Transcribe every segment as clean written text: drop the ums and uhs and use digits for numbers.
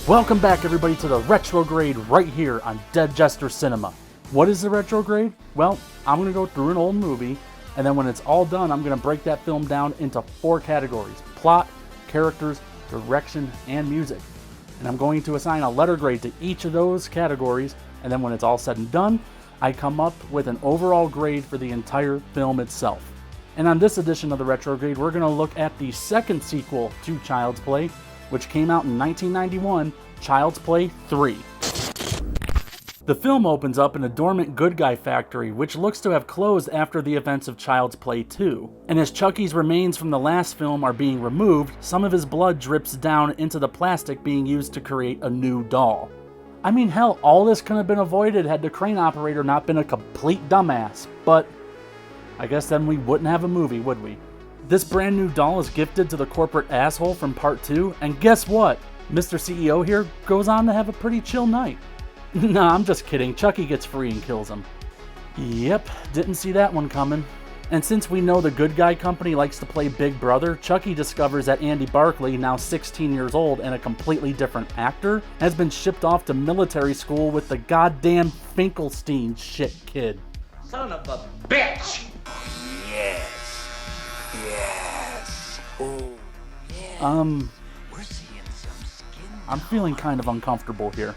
Welcome back everybody to the Retrograde right here on Dead Jester Cinema. What is the Retrograde? Well, I'm going to go through an old movie, and then when it's all done, I'm going to break that film down into 4 categories: plot, characters, direction, and music. And I'm going to assign a letter grade to each of those categories, and then when it's all said and done, I come up with an overall grade for the entire film itself. And on this edition of the Retrograde, we're going to look at the second sequel to Child's Play, which came out in 1991, Child's Play 3. The film opens up in a dormant good guy factory, which looks to have closed after the events of Child's Play 2. And as Chucky's remains from the last film are being removed, some of his blood drips down into the plastic being used to create a new doll. I mean, hell, all this could have been avoided had the crane operator not been a complete dumbass, but I guess then we wouldn't have a movie, would we? This brand new doll is gifted to the corporate asshole from part 2, and guess what? Mr. CEO here goes on to have a pretty chill night. Nah, I'm just kidding. Chucky gets free and kills him. Yep, didn't see that one coming. And since we know the good guy company likes to play Big Brother, Chucky discovers that Andy Barclay, now 16 years old and a completely different actor, has been shipped off to military school with the goddamn Finkelstein shit kid. Son of a bitch! Yes. Oh, yeah. We're seeing some skin. I'm feeling kind of uncomfortable here.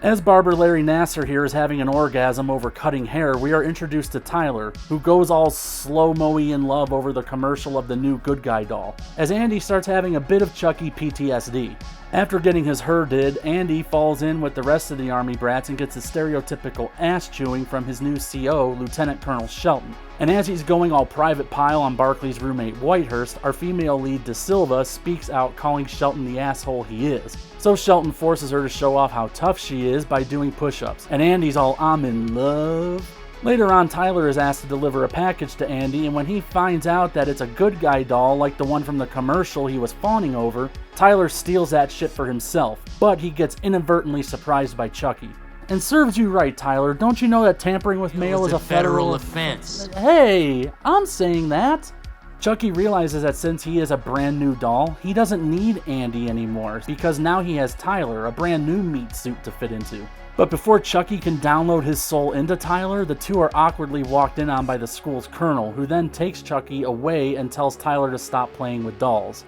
As Barber Larry Nasser here is having an orgasm over cutting hair, we are introduced to Tyler, who goes all slow-mo-y in love over the commercial of the new good guy doll, as Andy starts having a bit of Chucky PTSD. After getting his did, Andy falls in with the rest of the army brats and gets his stereotypical ass chewing from his new CO, Lieutenant Colonel Shelton. And as he's going all private pile on Barclay's roommate Whitehurst, our female lead De Silva speaks out, calling Shelton the asshole he is. So Shelton forces her to show off how tough she is by doing push-ups, and Andy's all "I'm in love." Later on, Tyler is asked to deliver a package to Andy, and when he finds out that it's a good guy doll like the one from the commercial he was fawning over, Tyler steals that shit for himself, but he gets inadvertently surprised by Chucky. And serves you right, Tyler. Don't you know that tampering with mail is a federal offense? Hey, I'm saying that. Chucky realizes that since he is a brand new doll, he doesn't need Andy anymore, because now he has Tyler, a brand new meat suit to fit into. But before Chucky can download his soul into Tyler, the two are awkwardly walked in on by the school's colonel, who then takes Chucky away and tells Tyler to stop playing with dolls.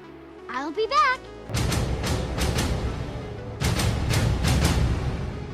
I'll be back.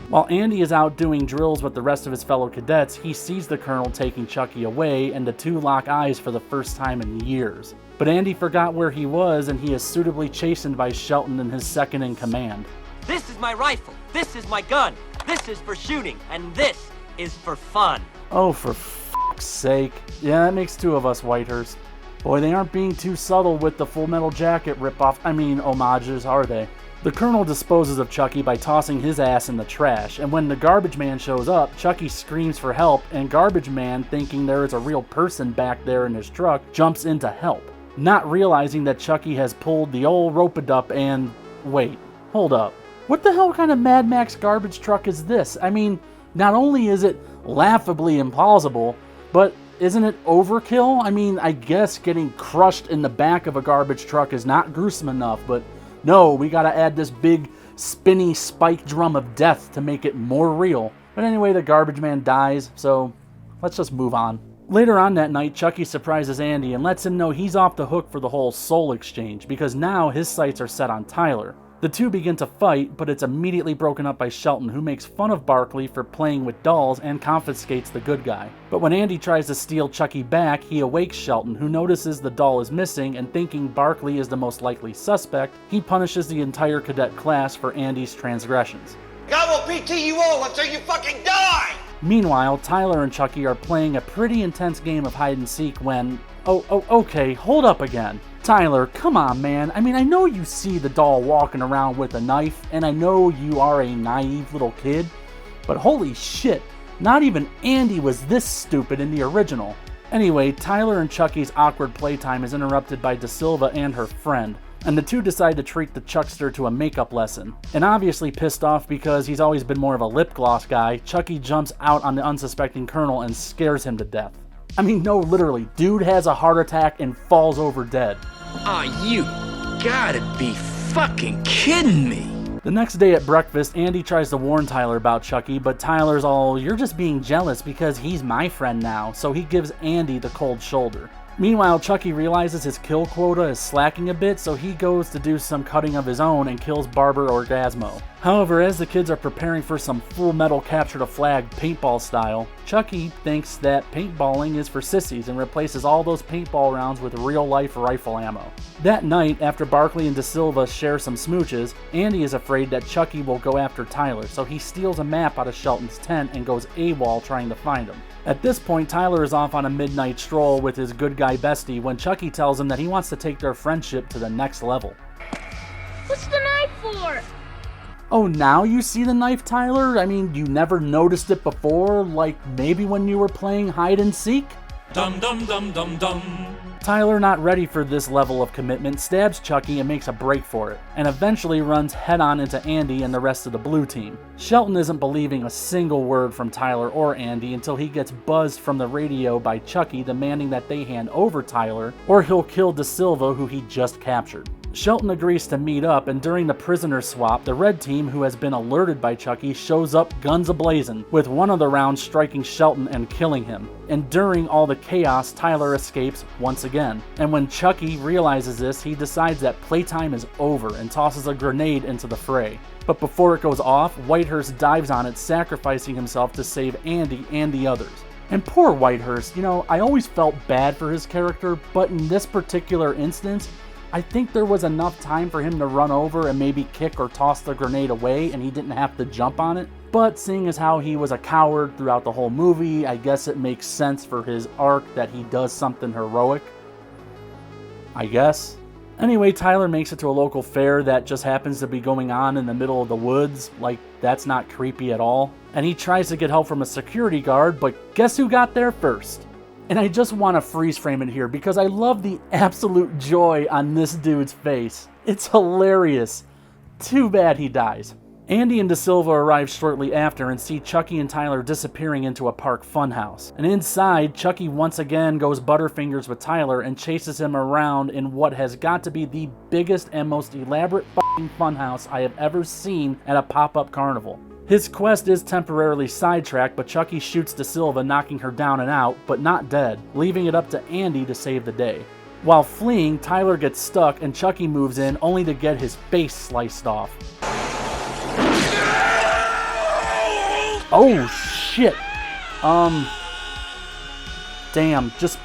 While Andy is out doing drills with the rest of his fellow cadets, he sees the colonel taking Chucky away, and the two lock eyes for the first time in years. But Andy forgot where he was, and he is suitably chastened by Shelton and his second in command. This is my rifle. This is my gun. This is for shooting, and this is for fun. Oh, for f***'s sake. Yeah, that makes 2 of us, Whitehurst. Boy, they aren't being too subtle with the Full Metal Jacket homages, are they? The colonel disposes of Chucky by tossing his ass in the trash, and when the garbage man shows up, Chucky screams for help, and garbage man, thinking there is a real person back there in his truck, jumps in to help, not realizing that Chucky has pulled the old rope-a-dup and... wait, hold up. What the hell kind of Mad Max garbage truck is this? I mean, not only is it laughably implausible, but isn't it overkill? I mean, I guess getting crushed in the back of a garbage truck is not gruesome enough, but no, we gotta add this big, spinny spike drum of death to make it more real. But anyway, the garbage man dies, so let's just move on. Later on that night, Chucky surprises Andy and lets him know he's off the hook for the whole soul exchange, because now his sights are set on Tyler. The two begin to fight, but it's immediately broken up by Shelton, who makes fun of Barclay for playing with dolls and confiscates the good guy. But when Andy tries to steal Chucky back, he awakes Shelton, who notices the doll is missing, and thinking Barclay is the most likely suspect, he punishes the entire cadet class for Andy's transgressions. I will PT you all until you fucking die! Meanwhile, Tyler and Chucky are playing a pretty intense game of hide and seek when... okay, hold up again. Tyler, come on, man. I mean, I know you see the doll walking around with a knife, and I know you are a naive little kid, but holy shit, not even Andy was this stupid in the original. Anyway, Tyler and Chucky's awkward playtime is interrupted by De Silva and her friend, and the two decide to treat the Chuckster to a makeup lesson. And obviously pissed off because he's always been more of a lip gloss guy, Chucky jumps out on the unsuspecting colonel and scares him to death. I mean, no, literally, dude has a heart attack and falls over dead. Aw, you gotta be fucking kidding me. The next day at breakfast, Andy tries to warn Tyler about Chucky, but Tyler's all, "You're just being jealous because he's my friend now," so he gives Andy the cold shoulder. Meanwhile, Chucky realizes his kill quota is slacking a bit, so he goes to do some cutting of his own and kills Barber Orgasmo. However, as the kids are preparing for some Full Metal Capture the Flag paintball style, Chucky thinks that paintballing is for sissies and replaces all those paintball rounds with real-life rifle ammo. That night, after Barkley and Da Silva share some smooches, Andy is afraid that Chucky will go after Tyler, so he steals a map out of Shelton's tent and goes AWOL trying to find him. At this point, Tyler is off on a midnight stroll with his good guy bestie when Chucky tells him that he wants to take their friendship to the next level. What's the knife for? Oh, now you see the knife, Tyler? I mean, you never noticed it before? Like, maybe when you were playing hide and seek? Dum dum dum dum dum. Tyler, not ready for this level of commitment, stabs Chucky and makes a break for it, and eventually runs head-on into Andy and the rest of the blue team. Shelton isn't believing a single word from Tyler or Andy until he gets buzzed from the radio by Chucky demanding that they hand over Tyler, or he'll kill Da Silva, who he just captured. Shelton agrees to meet up, and during the prisoner swap, the red team, who has been alerted by Chucky, shows up guns a-blazing, with one of the rounds striking Shelton and killing him. And during all the chaos, Tyler escapes once again. And when Chucky realizes this, he decides that playtime is over and tosses a grenade into the fray. But before it goes off, Whitehurst dives on it, sacrificing himself to save Andy and the others. And poor Whitehurst, you know, I always felt bad for his character, but in this particular instance, I think there was enough time for him to run over and maybe kick or toss the grenade away and he didn't have to jump on it. But seeing as how he was a coward throughout the whole movie, I guess it makes sense for his arc that he does something heroic. I guess. Anyway, Tyler makes it to a local fair that just happens to be going on in the middle of the woods. Like, that's not creepy at all. And he tries to get help from a security guard, but guess who got there first? And I just want to freeze frame it here because I love the absolute joy on this dude's face. It's hilarious. Too bad he dies. Andy and Da Silva arrive shortly after and see Chucky and Tyler disappearing into a park funhouse. And inside, Chucky once again goes butterfingers with Tyler and chases him around in what has got to be the biggest and most elaborate f***ing funhouse I have ever seen at a pop-up carnival. His quest is temporarily sidetracked, but Chucky shoots Da Silva, knocking her down and out, but not dead, leaving it up to Andy to save the day. While fleeing, Tyler gets stuck and Chucky moves in, only to get his face sliced off. Oh shit! Damn, just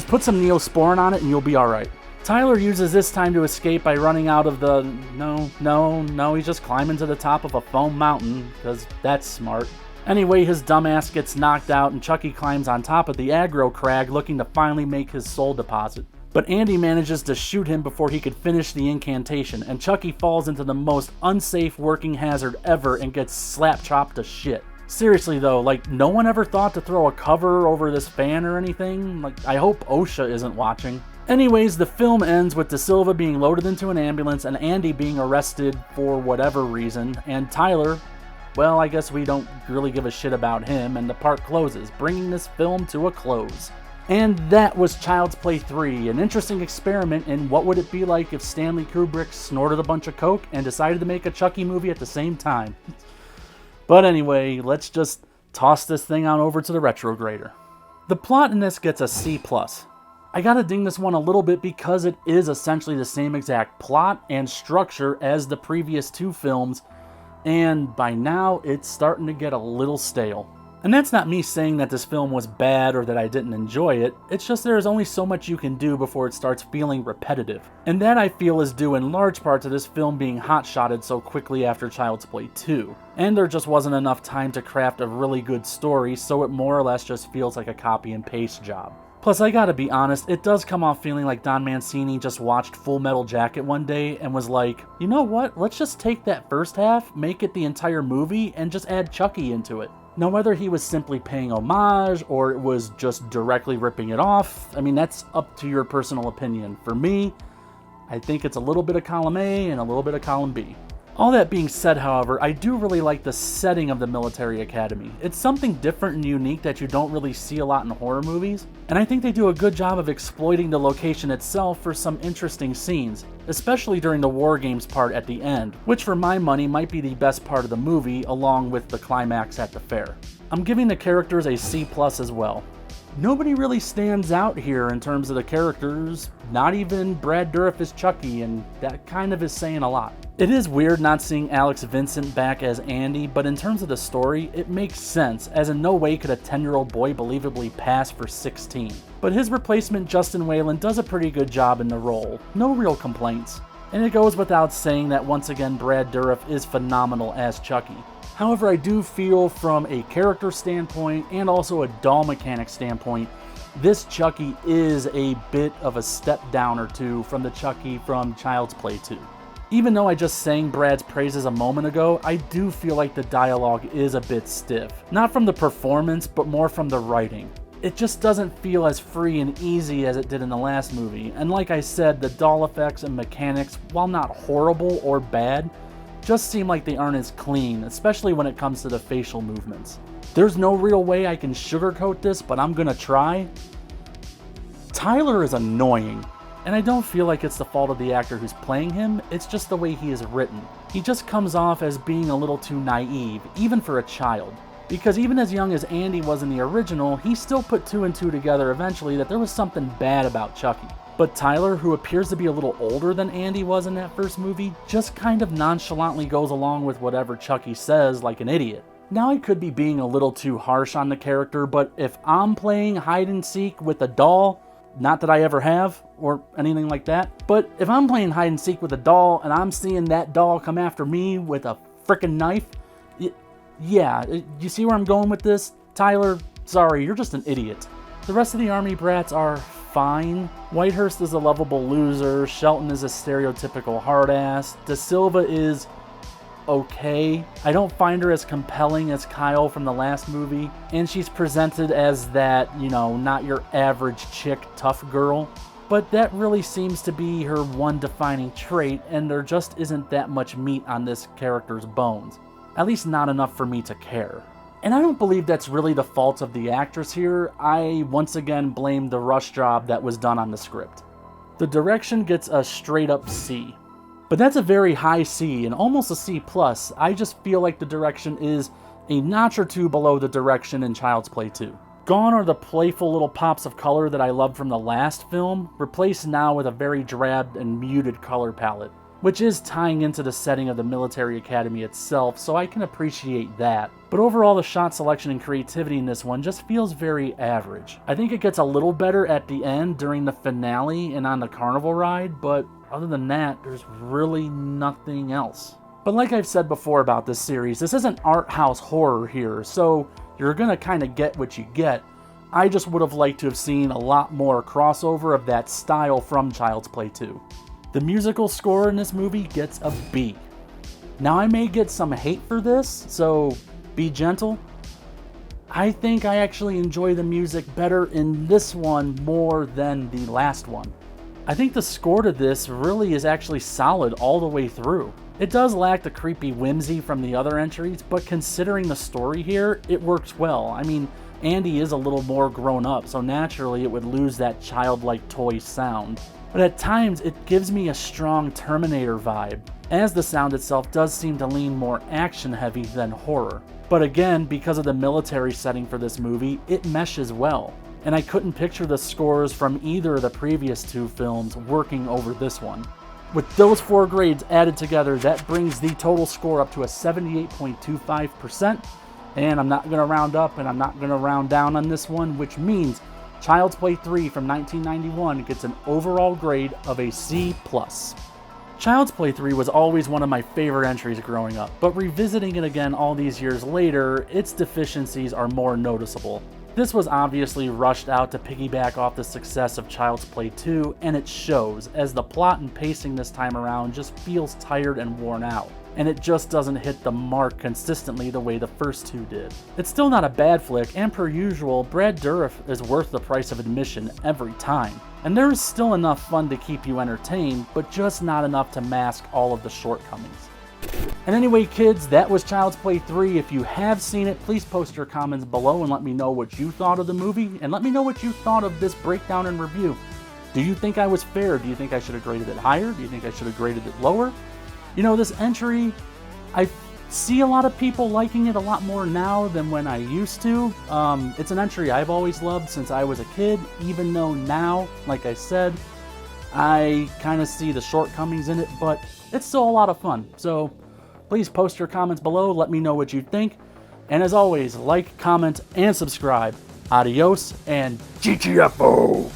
put some Neosporin on it and you'll be alright. Tyler uses this time to escape by running out of the... No, he's just climbing to the top of a foam mountain, because that's smart. Anyway, his dumbass gets knocked out and Chucky climbs on top of the aggro crag looking to finally make his soul deposit. But Andy manages to shoot him before he could finish the incantation, and Chucky falls into the most unsafe working hazard ever and gets slap-chopped to shit. Seriously though, like, no one ever thought to throw a cover over this fan or anything? Like, I hope OSHA isn't watching. Anyways, the film ends with Da Silva being loaded into an ambulance and Andy being arrested for whatever reason, and Tyler, well, I guess we don't really give a shit about him, and the park closes, bringing this film to a close. And that was Child's Play 3, an interesting experiment in what would it be like if Stanley Kubrick snorted a bunch of coke and decided to make a Chucky movie at the same time. But anyway, let's just toss this thing on over to the retrograder. The plot in this gets a C+. I gotta ding this one a little bit because it is essentially the same exact plot and structure as the previous two films, and by now it's starting to get a little stale. And that's not me saying that this film was bad or that I didn't enjoy it, it's just there's only so much you can do before it starts feeling repetitive. And that I feel is due in large part to this film being hot-shotted so quickly after Child's Play 2. And there just wasn't enough time to craft a really good story, so it more or less just feels like a copy and paste job. Plus, I gotta be honest, it does come off feeling like Don Mancini just watched Full Metal Jacket one day and was like, you know what, let's just take that first half, make it the entire movie, and just add Chucky into it. Now, whether he was simply paying homage or it was just directly ripping it off, I mean, that's up to your personal opinion. For me, I think it's a little bit of column A and a little bit of column B. All that being said, however, I do really like the setting of the military academy. It's something different and unique that you don't really see a lot in horror movies, and I think they do a good job of exploiting the location itself for some interesting scenes, especially during the war games part at the end, which for my money might be the best part of the movie along with the climax at the fair. I'm giving the characters a C+ as well. Nobody really stands out here in terms of the characters, not even Brad Dourif as Chucky, and that kind of is saying a lot. It is weird not seeing Alex Vincent back as Andy, but in terms of the story, it makes sense, as in no way could a 10-year-old boy believably pass for 16. But his replacement, Justin Whalen, does a pretty good job in the role. No real complaints. And it goes without saying that once again Brad Dourif is phenomenal as Chucky. However, I do feel from a character standpoint and also a doll mechanic standpoint, this Chucky is a bit of a step down or two from the Chucky from Child's Play 2. Even though I just sang Brad's praises a moment ago, I do feel like the dialogue is a bit stiff. Not from the performance, but more from the writing. It just doesn't feel as free and easy as it did in the last movie, and like I said, the doll effects and mechanics, while not horrible or bad, just seem like they aren't as clean, especially when it comes to the facial movements. There's no real way I can sugarcoat this, but I'm gonna try. Tyler is annoying, and I don't feel like it's the fault of the actor who's playing him, it's just the way he is written. He just comes off as being a little too naive, even for a child. Because even as young as Andy was in the original, he still put 2 and 2 together eventually that there was something bad about Chucky. But Tyler, who appears to be a little older than Andy was in that first movie, just kind of nonchalantly goes along with whatever Chucky says like an idiot. Now I could be being a little too harsh on the character, but if I'm playing hide and seek with a doll, not that I ever have, or anything like that, but if I'm playing hide and seek with a doll and I'm seeing that doll come after me with a frickin' knife, yeah, you see where I'm going with this? Tyler, sorry, you're just an idiot. The rest of the army brats are fine. Whitehurst is a lovable loser, Shelton is a stereotypical hard ass, De Silva is okay. I don't find her as compelling as Kyle from the last movie, and she's presented as that, you know, not your average chick tough girl. But that really seems to be her one defining trait, and there just isn't that much meat on this character's bones. At least not enough for me to care. And I don't believe that's really the fault of the actress here. I once again blame the rush job that was done on the script. The direction gets a straight up C. But that's a very high C and almost a C+. I just feel like the direction is a notch or two below the direction in Child's Play 2. Gone are the playful little pops of color that I loved from the last film, replaced now with a very drab and muted color palette, which is tying into the setting of the military academy itself, so I can appreciate that. But overall, the shot selection and creativity in this one just feels very average. I think it gets a little better at the end during the finale and on the carnival ride, but other than that, there's really nothing else. But like I've said before about this series, this isn't art house horror here, so you're gonna kind of get what you get. I just would have liked to have seen a lot more crossover of that style from Child's Play 2. The musical score in this movie gets a B. Now I may get some hate for this, so be gentle. I think I actually enjoy the music better in this one more than the last one. I think the score to this really is actually solid all the way through. It does lack the creepy whimsy from the other entries, but considering the story here, it works well. I mean, Andy is a little more grown up, so naturally it would lose that childlike toy sound. But at times, it gives me a strong Terminator vibe, as the sound itself does seem to lean more action-heavy than horror. But again, because of the military setting for this movie, it meshes well, and I couldn't picture the scores from either of the previous 2 films working over this one. With those 4 grades added together, that brings the total score up to a 78.25%, and I'm not going to round up and I'm not going to round down on this one, which means Child's Play 3 from 1991 gets an overall grade of a C+. Child's Play 3 was always one of my favorite entries growing up, but revisiting it again all these years later, its deficiencies are more noticeable. This was obviously rushed out to piggyback off the success of Child's Play 2, and it shows, as the plot and pacing this time around just feels tired and worn out, and it just doesn't hit the mark consistently the way the first 2 did. It's still not a bad flick, and per usual, Brad Dourif is worth the price of admission every time. And there is still enough fun to keep you entertained, but just not enough to mask all of the shortcomings. And anyway, kids, that was Child's Play 3. If you have seen it, please post your comments below and let me know what you thought of the movie, and let me know what you thought of this breakdown and review. Do you think I was fair? Do you think I should have graded it higher? Do you think I should have graded it lower? You know, this entry, I see a lot of people liking it a lot more now than when I used to. It's an entry I've always loved since I was a kid, even though now, like I said, I kind of see the shortcomings in it, but it's still a lot of fun. So please post your comments below, let me know what you think. And as always, like, comment, and subscribe. Adios, and GTFO!